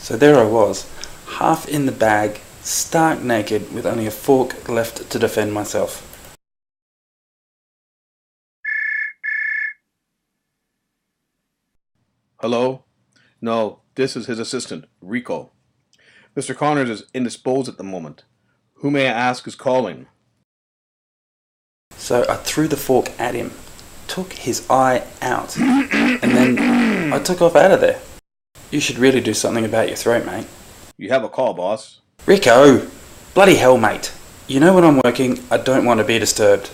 So there I was, half in the bag, stark naked, with only a fork left to defend myself. Hello? No, this is his assistant, Rico. Mr. Connors is indisposed at the moment. Who may I ask is calling? So I threw the fork at him, took his eye out, and then I took off out of there. You should really do something about your throat, mate. You have a call, boss. Rico! Bloody hell, mate. You know when I'm working, I don't want to be disturbed.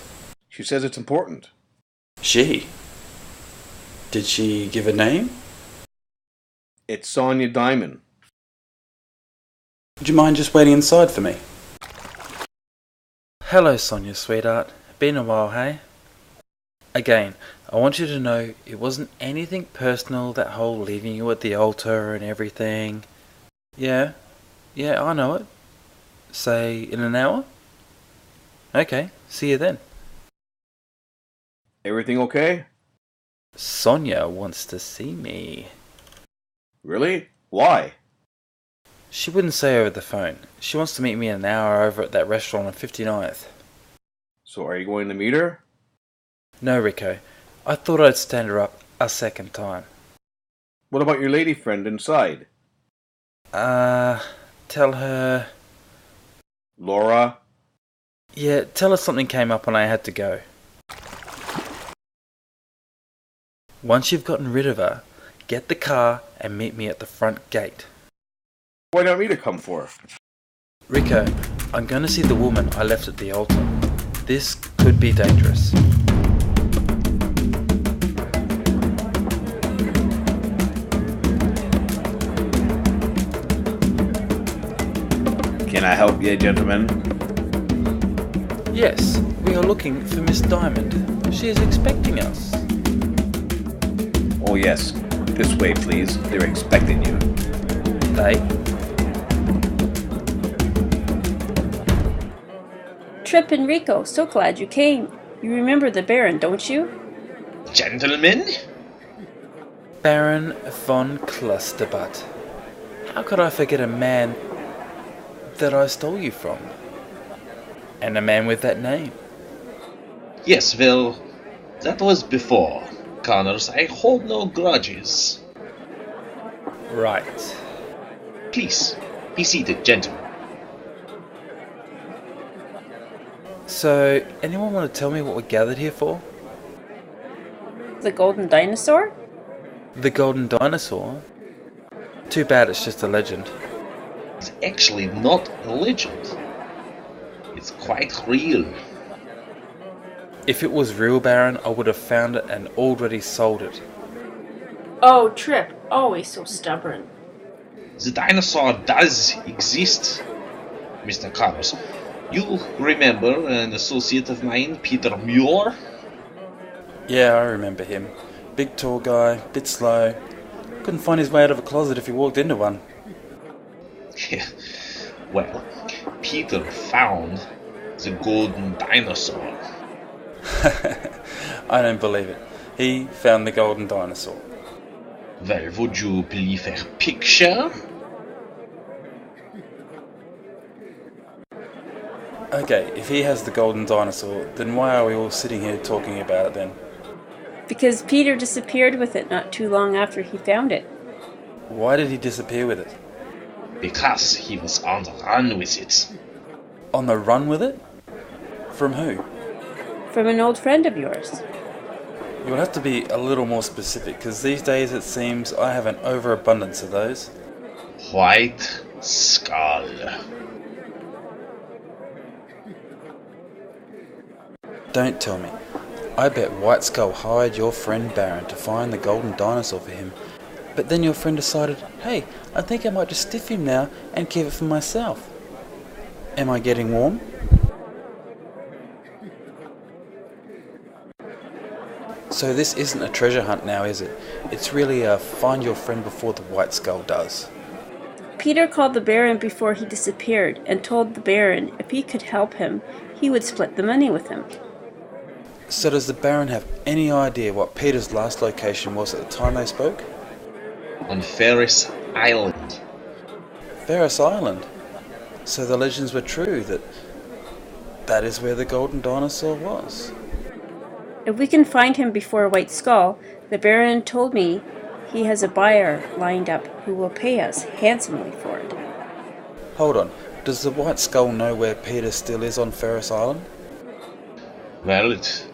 She says it's important. She? Did she give a name? It's Sonia Diamond. Would you mind just waiting inside for me? Hello, Sonia, sweetheart. Been a while, hey? Again, I want you to know it wasn't anything personal, that whole leaving you at the altar and everything. Yeah, I know it. Say, in an hour? Okay, see you then. Everything okay? Sonia wants to see me. Really? Why? She wouldn't say over the phone. She wants to meet me in an hour over at that restaurant on 59th. So are you going to meet her? No, Rico. I thought I'd stand her up a second time. What about your lady friend inside? Tell her... Laura? Yeah, tell her something came up and I had to go. Once you've gotten rid of her, get the car and meet me at the front gate. Why not me to come for? Rico, I'm going to see the woman I left at the altar. This could be dangerous. Can I help you, gentlemen? Yes, we are looking for Miss Diamond. She is expecting us. Oh yes. This way, please. They're expecting you. They? Tripp and Rico, so glad you came. You remember the Baron, don't you? Gentlemen? Baron von Clusterbutt. How could I forget a man that I stole you from? And a man with that name. Yes, well, that was before. Connors, I hold no grudges. Right. Please, be seated, gentlemen. So, anyone want to tell me what we're gathered here for? The Golden Dinosaur? The Golden Dinosaur? Too bad it's just a legend. It's actually not a legend. It's quite real. If it was real, Baron, I would have found it and already sold it. Oh, Tripp, always so stubborn. The dinosaur does exist, Mr. Connors. You remember an associate of mine, Peter Muir? Yeah, I remember him. Big tall guy, bit slow. Couldn't find his way out of a closet if he walked into one. Well, Peter found the Golden Dinosaur. I don't believe it. He found the Golden Dinosaur. Well, would you believe a picture? Okay, if he has the Golden Dinosaur, then why are we all sitting here talking about it then? Because Peter disappeared with it not too long after he found it. Why did he disappear with it? Because he was on the run with it. On the run with it? From who? From an old friend of yours. You'll have to be a little more specific, because these days it seems I have an overabundance of those. White Skull. Don't tell me. I bet White Skull hired your friend Baron to find the Golden Dinosaur for him, but then your friend decided, hey, I think I might just stiff him now and keep it for myself. Am I getting warm? So this isn't a treasure hunt now, is it? It's really a find your friend before the White Skull does. Peter called the Baron before he disappeared and told the Baron if he could help him, he would split the money with him. So does the Baron have any idea what Peter's last location was at the time they spoke? On Ferris Island. Ferris Island. So the legends were true, that is where the Golden Dinosaur was. If we can find him before White Skull, the Baron told me he has a buyer lined up who will pay us handsomely for it. Hold on, does the White Skull know where Peter still is on Ferris Island? Well, it's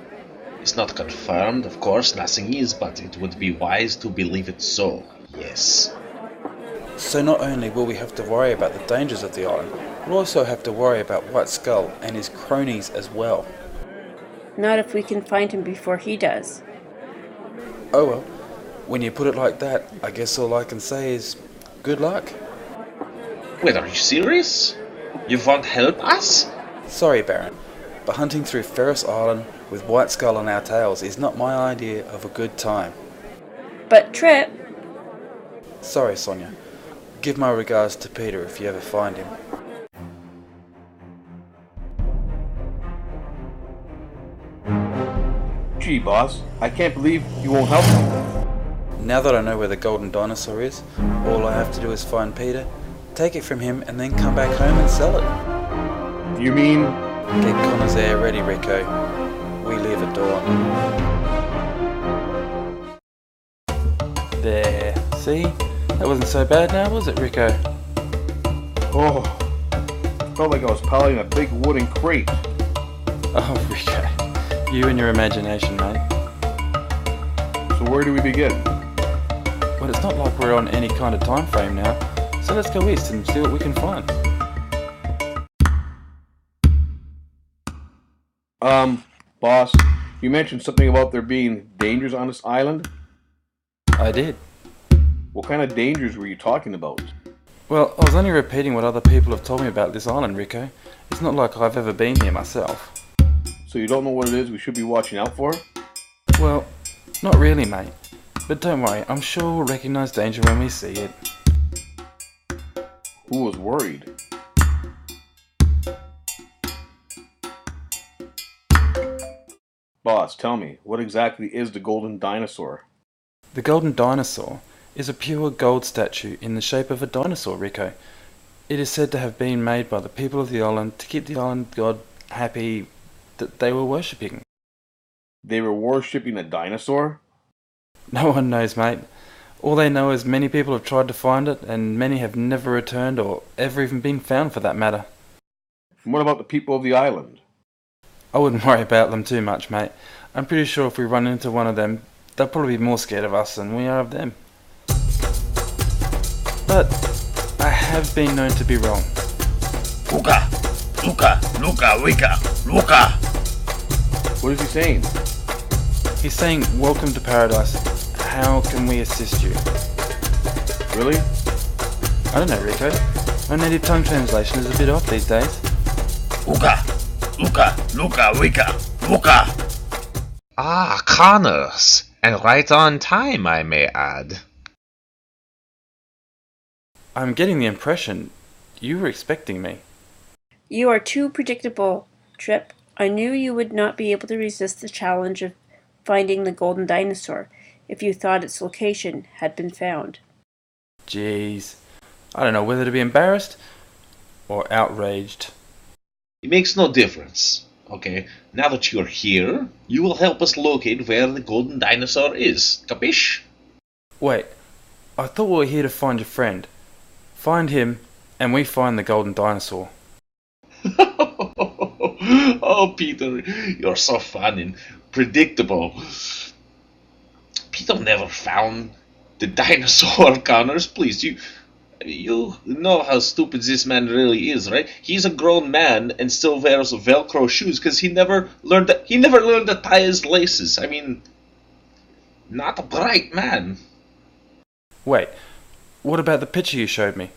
not confirmed, of course, nothing is, but it would be wise to believe it so, yes. So not only will we have to worry about the dangers of the island, we'll also have to worry about White Skull and his cronies as well. Not if we can find him before he does. Oh well, when you put it like that, I guess all I can say is good luck. Wait, are you serious? You won't help us? Sorry, Baron, but hunting through Ferris Island with White Skull on our tails is not my idea of a good time. But Tripp... Sorry, Sonia. Give my regards to Peter if you ever find him. Gee, boss, I can't believe you won't help me. Now that I know where the Golden Dinosaur is, all I have to do is find Peter, take it from him, and then come back home and sell it. You mean... Get Connor's heir ready, Rico. We leave at dawn. There. See? That wasn't so bad now, was it, Rico? Oh, felt like I was piloting a big wooden crate. Oh, Rico. You and your imagination, mate. So where do we begin? Well, it's not like we're on any kind of time frame now, so let's go east and see what we can find. Boss, you mentioned something about there being dangers on this island? I did. What kind of dangers were you talking about? Well, I was only repeating what other people have told me about this island, Rico. It's not like I've ever been here myself. So you don't know what it is we should be watching out for? Well, not really, mate. But don't worry, I'm sure we'll recognise danger when we see it. Who was worried? Boss, tell me, what exactly is the Golden Dinosaur? The Golden Dinosaur is a pure gold statue in the shape of a dinosaur, Rico. It is said to have been made by the people of the island to keep the island god happy that they were worshipping. They were worshipping a dinosaur? No one knows, mate. All they know is many people have tried to find it, and many have never returned or ever even been found for that matter. And what about the people of the island? I wouldn't worry about them too much, mate. I'm pretty sure if we run into one of them, they'll probably be more scared of us than we are of them. But I have been known to be wrong. Luca! Luca! Luca! Luca! Luca! What is he saying? He's saying, "Welcome to paradise. How can we assist you?" Really? I don't know, Rico. My native tongue translation is a bit off these days. Luca! Luca! Luca! Luca! Luca! Ah, Connors! And right on time, I may add. I'm getting the impression you were expecting me. You are too predictable, Tripp. I knew you would not be able to resist the challenge of finding the Golden Dinosaur if you thought its location had been found. Jeez. I don't know whether to be embarrassed or outraged. It makes no difference. Okay, now that you're here, you will help us locate where the Golden Dinosaur is. Capish? Wait, I thought we were here to find your friend. Find him, and we find the Golden Dinosaur. Oh, Peter, you're so fun and predictable. Peter never found the dinosaur, Connors. Please, you know how stupid this man really is, right? He's a grown man and still wears Velcro shoes because he never learned to tie his laces. I mean, not a bright man. Wait, what about the picture you showed me?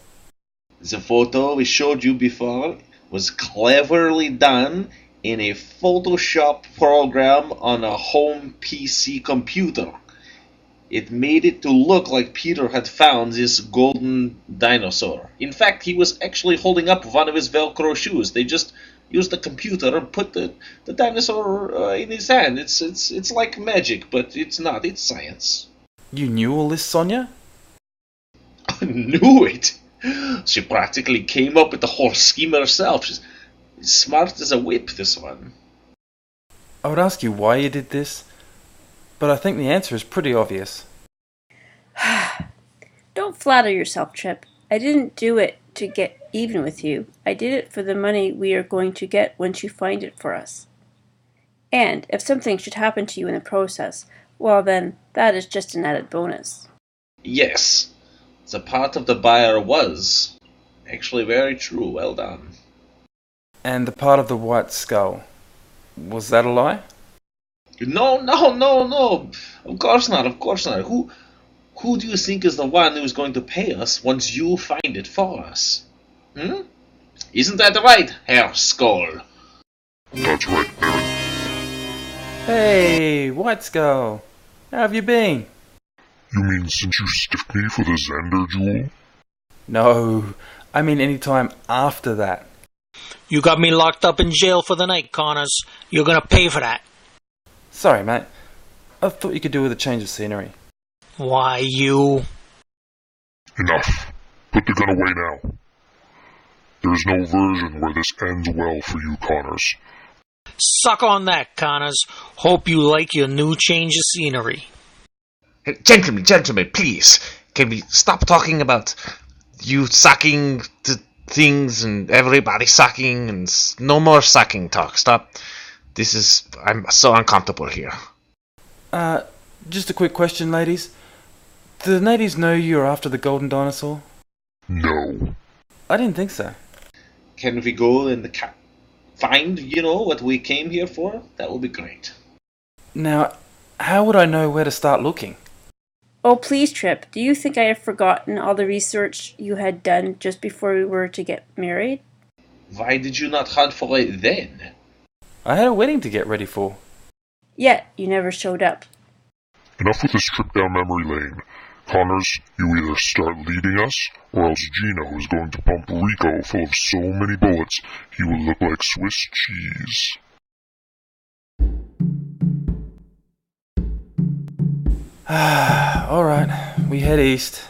The photo we showed you before was cleverly done in a Photoshop program on a home PC computer. It made it to look like Peter had found this golden dinosaur. In fact, he was actually holding up one of his Velcro shoes. They just used the computer and put the dinosaur in his hand. It's like magic, but it's not. It's science. You knew all this, Sonia? I knew it. She practically came up with the whole scheme herself. She's smart as a whip, this one. I would ask you why you did this, but I think the answer is pretty obvious. Don't flatter yourself, Tripp. I didn't do it to get even with you. I did it for the money we are going to get once you find it for us. And if something should happen to you in the process, well then, that is just an added bonus. Yes, the part of the buyer was actually very true. Well done. And the part of the white skull, was that a lie? No. Of course not. Who do you think is the one who's going to pay us once you find it for us? Isn't that right, Herr Skull? That's right, Baron. Hey, White Skull, how have you been? You mean since you stiffed me for the Xander jewel? No, I mean any time after that. You got me locked up in jail for the night, Connors. You're gonna pay for that. Sorry, mate. I thought you could do with a change of scenery. Why, you... Enough. Put the gun away now. There's no version where this ends well for you, Connors. Suck on that, Connors. Hope you like your new change of scenery. Hey, gentlemen, please. Can we stop talking about you sucking the things and everybody sucking and no more sucking talk. Stop. I'm so uncomfortable here. Just a quick question, ladies. Do the natives know you're after the Golden Dinosaur? No. I didn't think so. Can we go and find, what we came here for? That would be great. Now, how would I know where to start looking? Oh, please, Tripp, do you think I have forgotten all the research you had done just before we were to get married? Why did you not hunt for it then? I had a wedding to get ready for. Yet, you never showed up. Enough with this trip down memory lane. Connors, you either start leading us, or else Gino is going to pump Rico full of so many bullets he will look like Swiss cheese. Alright, we head east.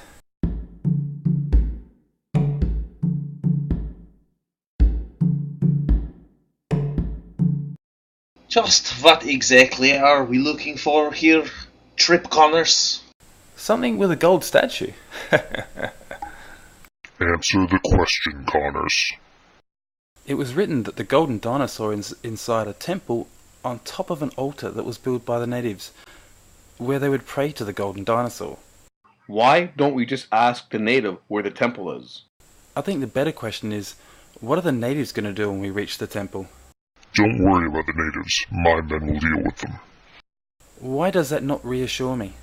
Just what exactly are we looking for here, Tripp Connors? Something with a gold statue. Answer the question, Connors. It was written that the Golden Dinosaur is inside a temple on top of an altar that was built by the natives, where they would pray to the Golden Dinosaur. Why don't we just ask the native where the temple is? I think the better question is, what are the natives going to do when we reach the temple? Don't worry about the natives. My men will deal with them. Why does that not reassure me?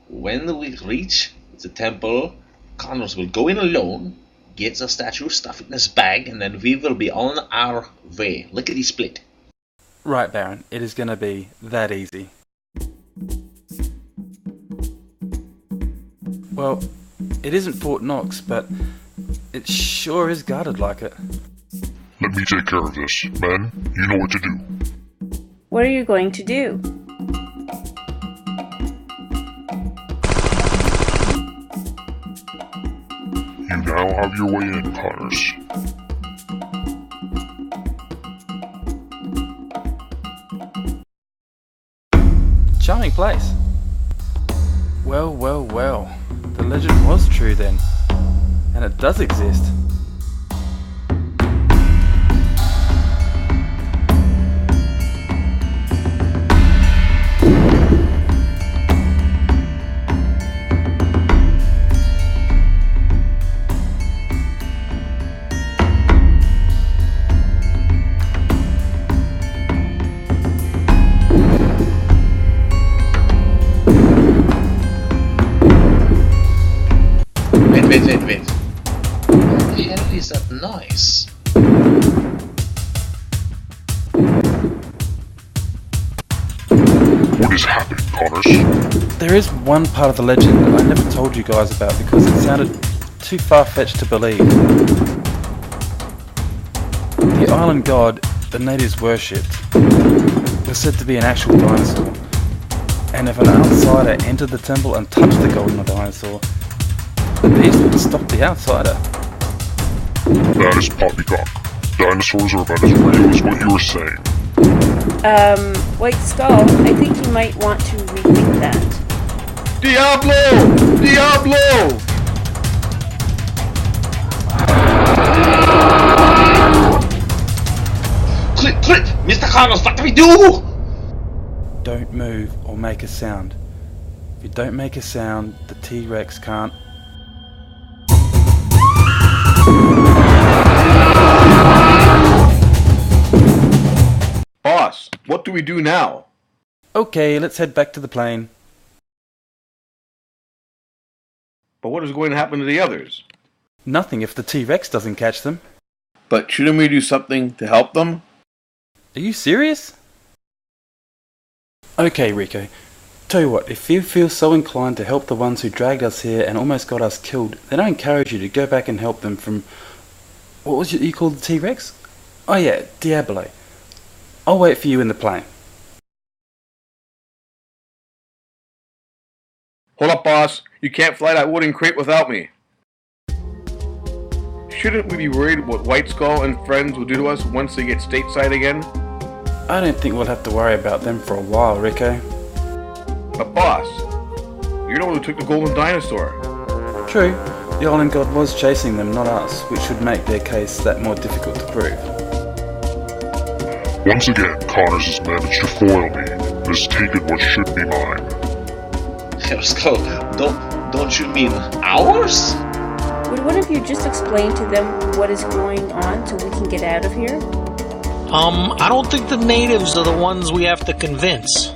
When we reach the temple, Connors will go in alone, get the statue, stuff it in his bag, and then we will be on our way. Lickety split. Right, Baron, it is going to be that easy. Well, it isn't Fort Knox, but it sure is guarded like it. Let me take care of this. Men, you know what to do. What are you going to do? You now have your way in, Connors. Charming place. Well. The legend was true then. And it does exist. Wait. What the hell is that noise? What is happening, Connors? There is one part of the legend that I never told you guys about because it sounded too far-fetched to believe. The island god the natives worshipped was said to be an actual dinosaur, and if an outsider entered the temple and touched the golden dinosaur, the beast would stop the outsider. That is poppycock. Dinosaurs are about as real as what you were saying. White Skull, I think you might want to rethink that. Diablo! Diablo! Tripp! Mr. Connors, what do we do? Don't move or make a sound. If you don't make a sound, the T-Rex can't. Boss, what do we do now? Okay, let's head back to the plane. But what is going to happen to the others? Nothing if the T-Rex doesn't catch them. But shouldn't we do something to help them? Are you serious? Okay, Rico. Tell you what, if you feel so inclined to help the ones who dragged us here and almost got us killed, then I encourage you to go back and help them from... What was it you called the T-Rex? Oh yeah, Diablo. I'll wait for you in the plane. Hold up, boss. You can't fly that wooden crate without me. Shouldn't we be worried what White Skull and friends will do to us once they get stateside again? I don't think we'll have to worry about them for a while, Rico. But boss, you're the one who took the Golden Dinosaur. True, the Island God was chasing them, not us, which should make their case that more difficult to prove. Once again, Connors has managed to foil me and has taken what should be mine. Skull, don't you mean ours? Would one of you just explain to them what is going on so we can get out of here? I don't think the natives are the ones we have to convince.